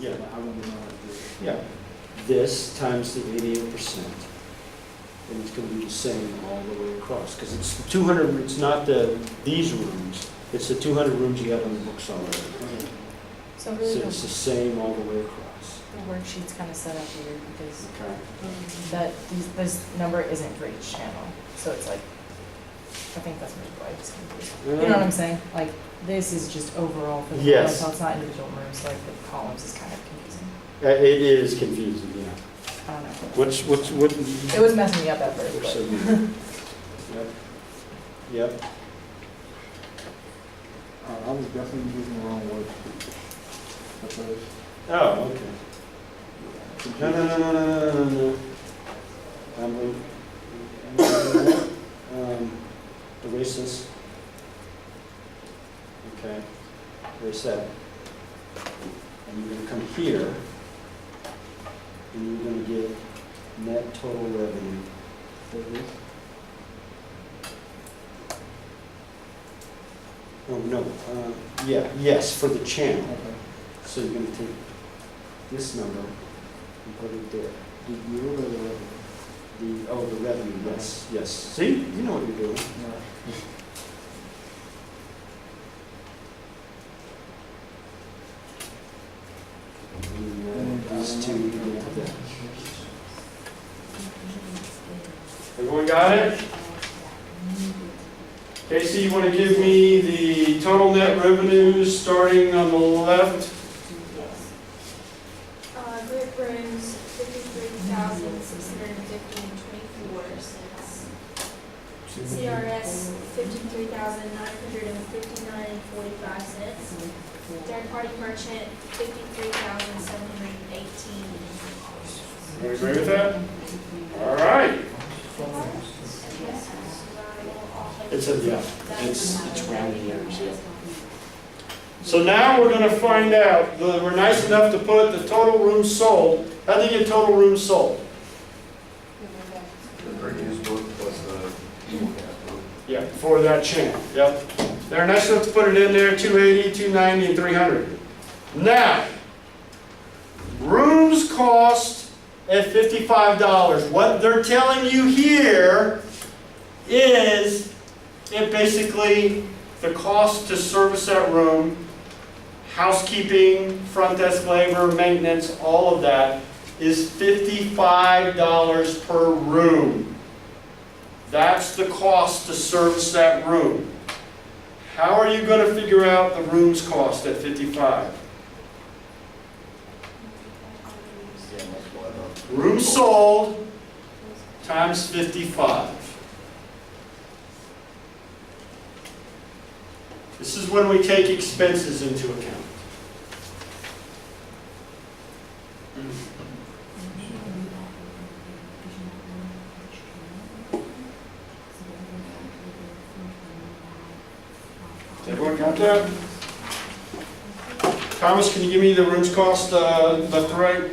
Yeah. I wouldn't know how to do it. Yeah. This times the 88%. And it's going to be the same all the way across, because it's the 200, it's not these rooms, it's the 200 rooms you have on the books already. Okay. So So really, it's the same all the way across. the worksheet's kind of set up weird because Okay. this number isn't for each channel. So it's like, I think that's maybe why it's confused. You know what I'm saying? Like, this is just overall for the Yes. hotel, it's not individual rooms, like the columns is kind of confusing. It is confusing, yeah. I don't know. What? It was messing me up at first, but. Yep. Yep. I was definitely using the wrong word. At first. Oh, okay. No. Erase this. Okay, erase that. And you're gonna come here, and you're gonna get net total revenue. For this. Oh, no, yes, for the channel. Okay. So you're gonna take this number and put it there. The year or the revenue? The revenue, yes. See, you know what you're doing. No. And these two, you can put that. Everyone got it? Casey, you want to give me the total net revenues starting on the left? Group rooms, 53,650.24 cents. CRS, 53,959.45 cents. Third party merchant, 53,718. You agree with that? All right. It's rounding errors, yeah. So now we're going to find out, we're nice enough to put the total rooms sold. How do you get total rooms sold? The previous book plus the Yeah, for that channel, yep. They're nice enough to put it in there, 280, 290, and 300. Now, rooms cost at $55. What they're telling you here is it basically, the cost to service that room, housekeeping, front desk labor, maintenance, all of that is $55 per room. That's the cost to service that room. How are you going to figure out the room's cost at 55? Room sold times 55. This is when we take expenses into account. Everyone got that? Thomas, can you give me the rooms cost left to right?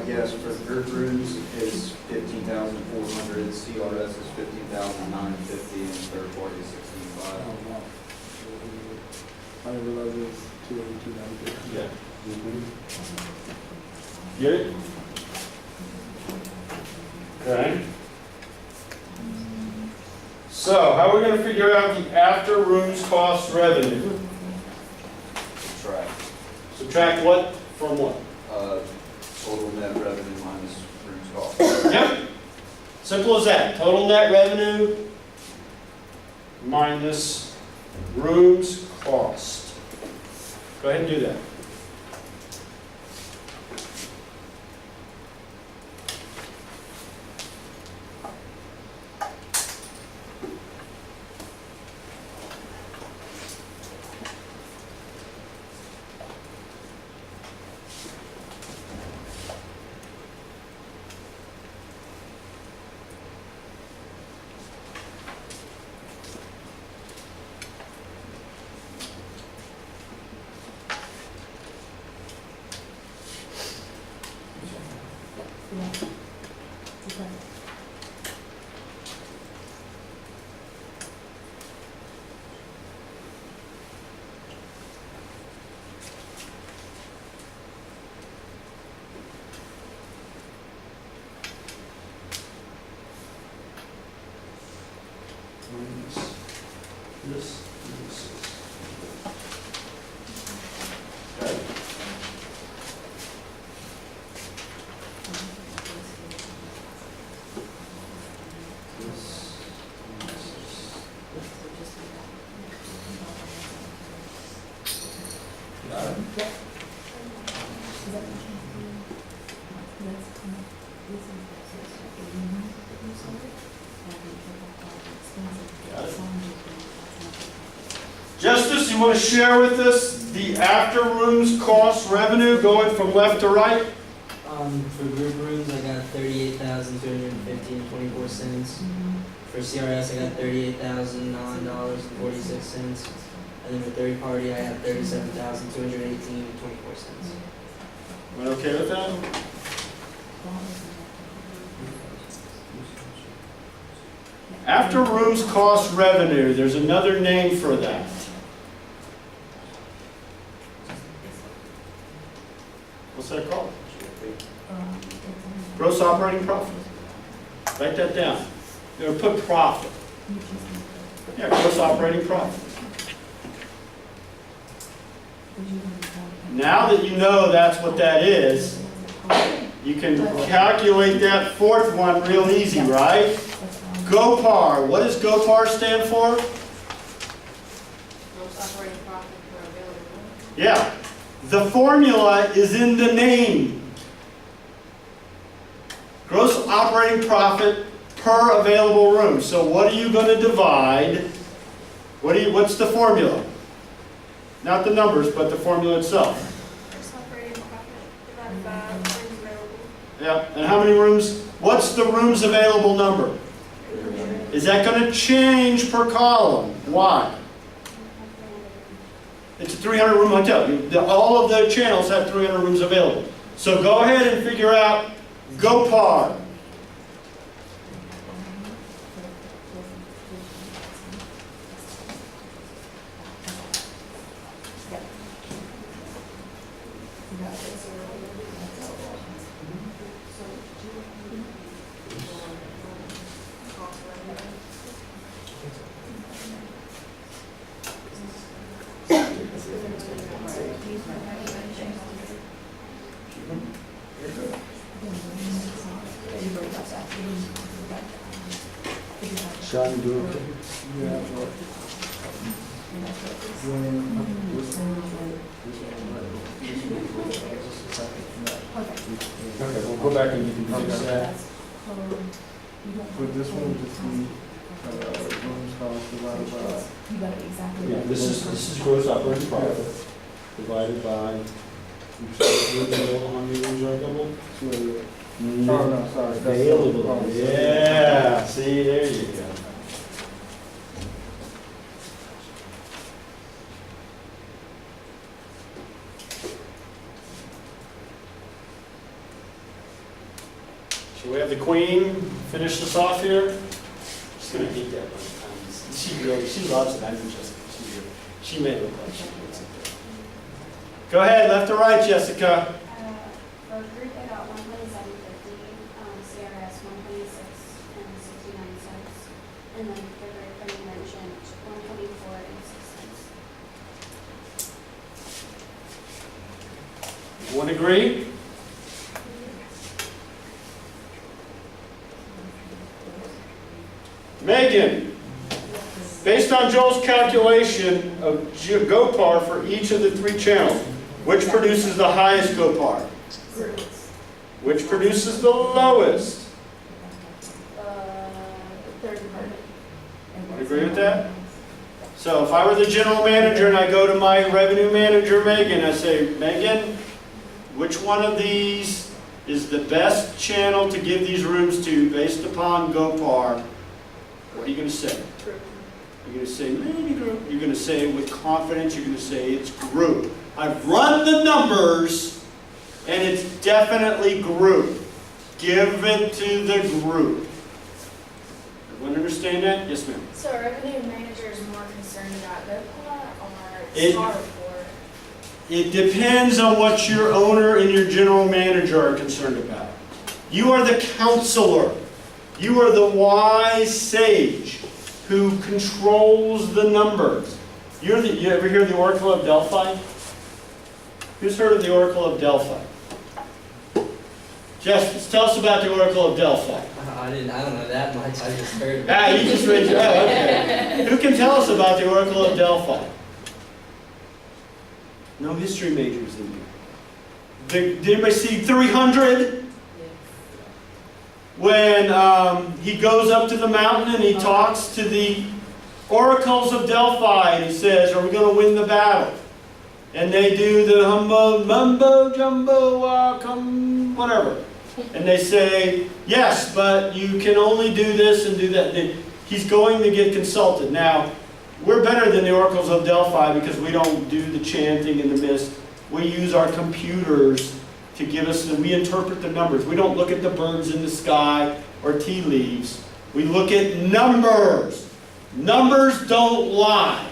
yes, for group rooms is 15,400, CRS is 15,950, and third party is 65. I didn't realize it was 280, 290. Yeah. Get it? Okay. So, how are we going to figure out the after rooms cost revenue? Subtract. Subtract what from what? Total net revenue minus rooms cost. Yep. Simple as that. Total net revenue minus rooms cost. Go ahead and do that. Got it? Justice, you want to share with us the after rooms cost revenue going from left to right? For group rooms, I got 38,250.24. For CRS, I got $38,009.46. And then for third party, I have 37,218.24. Everyone okay with that? After rooms cost revenue, there's another name for that. What's that called? Gross operating profit. Write that down. You're gonna put profit. Yeah, gross operating profit. Now that you know that's what that is, you can calculate that fourth one real easy, right? GOPAR. What does GOPAR stand for? Gross operating profit per available room. Yeah. The formula is in the name. Gross operating profit per available room. So what are you going to divide? What's the formula? Not the numbers, but the formula itself. Gross operating profit divided by rooms available. Yeah. And how many rooms? What's the rooms available number? Is that going to change per column? Why? It's a 300 room hotel. All of the channels have 300 rooms available. So go ahead and figure out GOPAR. Sean, do it. Yeah, well, Okay, we'll go back and you can fix that. But this one would just be, rooms cost divided by, Yeah, this is gross operating profit divided by, how many rooms are available? oh, no, sorry. that's- Available, oh, Yeah, see, there you go. Shall we have the queen finish this off here? She's gonna hate that one. She loves it. I know Jessica. She may look like she hates it. Go ahead, left to right, Jessica. For group, I got $127.50, CRS $126.69, and then for group and merchant $124.06. Everyone agree? Megan, based on Joel's calculation of GOPAR for each of the three channels, which produces the highest GOPAR? Which produces the lowest? Third party. Everyone agree with that? So if I were the general manager and I go to my revenue manager, Megan, I say, Megan, which one of these is the best channel to give these rooms to based upon GOPAR? What are you going to say? You're going to say, maybe group. You're going to say it with confidence. You're going to say it's group. I've run the numbers, and it's definitely group. Give it to the group. Everyone understand that? Yes, ma'am. So our revenue manager is more concerned about GOPAR or It- STAR report? It depends on what your owner and your general manager are concerned about. You are the counselor. You are the wise sage who controls the numbers. You ever hear of the Oracle of Delphi? Who's heard of the Oracle of Delphi? Jess, tell us about the Oracle of Delphi. I don't know that much, I just heard about Ah, you just raised your hand. Okay. Who can tell us about the Oracle of Delphi? No history majors in here. Did anybody see 300? When he goes up to the mountain and he talks to the oracles of Delphi and he says, are we going to win the battle? And they do the mumbo jumbo, come, whatever. And they say, yes, but you can only do this and do that. And he's going to get consulted. Now, we're better than the oracles of Delphi because we don't do the chanting and the mist. We use our computers to give us, we interpret the numbers. We don't look at the birds in the sky or tea leaves. We look at numbers. Numbers don't lie.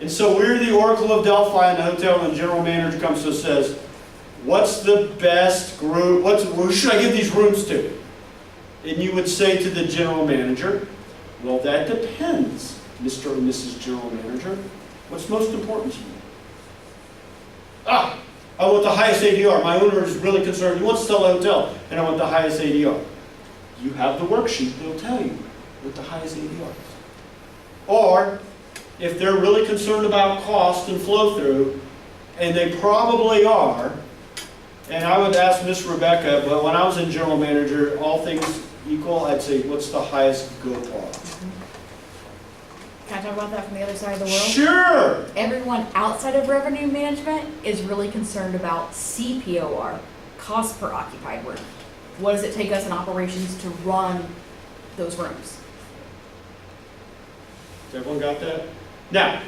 And so we're the Oracle of Delphi in the hotel, and the general manager comes to us and says, what's the best group, who should I give these rooms to? And you would say to the general manager, well, that depends, Mr. and Mrs. General Manager. What's most important to you? I want the highest ADR. My owner is really concerned. He wants to sell a hotel, and I want the highest ADR. You have the worksheet. They'll tell you what the highest ADR is. Or, if they're really concerned about cost and flow-through, and they probably are, and I would ask Miss Rebecca, but when I was in general manager, all things equal, I'd say, what's the highest GoPar? Can I talk about that from the other side of the world? Sure! Everyone outside of revenue management is really concerned about CPOR, cost per occupied room. What does it take us in operations to run those rooms? Everyone got that? Now,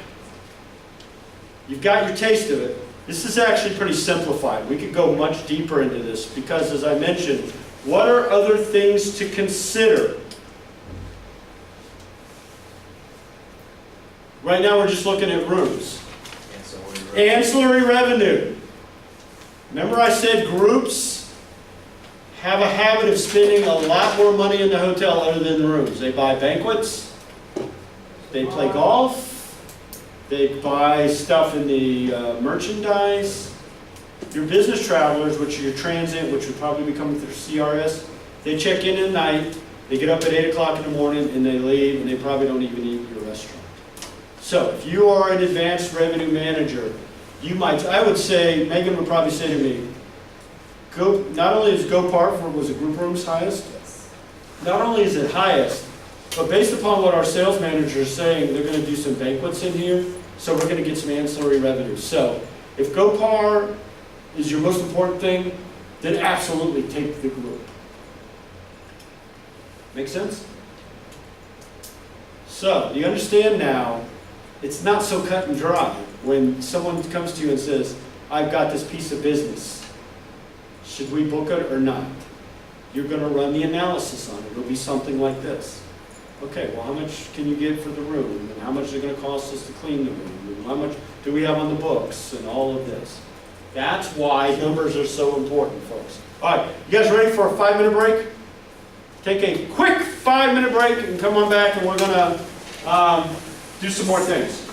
you've got your taste of it. This is actually pretty simplified. We could go much deeper into this because, as I mentioned, what are other things to consider? Right now we're just looking at rooms. Ancillary revenue. Remember I said groups have a habit of spending a lot more money in the hotel other than the rooms. They buy banquets, they play golf, they buy stuff in the merchandise. Your business travelers, which are your transient, which would probably be coming through CRS, they check in at night, they get up at 8 o'clock in the morning, and they leave, and they probably don't even eat at your restaurant. So if you are an advanced revenue manager, you might, I would say, Megan would probably say to me, not only is GoPar, was it group rooms highest? Not only is it highest, but based upon what our sales manager is saying, they're going to do some banquets in here, so we're going to get some ancillary revenue. So if GoPar is your most important thing, then absolutely take the group. Make sense? So, you understand now, it's not so cut and dry when someone comes to you and says, I've got this piece of business. Should we book it or not? You're going to run the analysis on it. It'll be something like this. Okay, well, how much can you get for the room? And how much is it going to cost us to clean the room? And how much do we have on the books? And all of this. That's why numbers are so important, folks. All right, you guys ready for a 5-minute break? Take a quick 5-minute break and come on back and we're going to do some more things.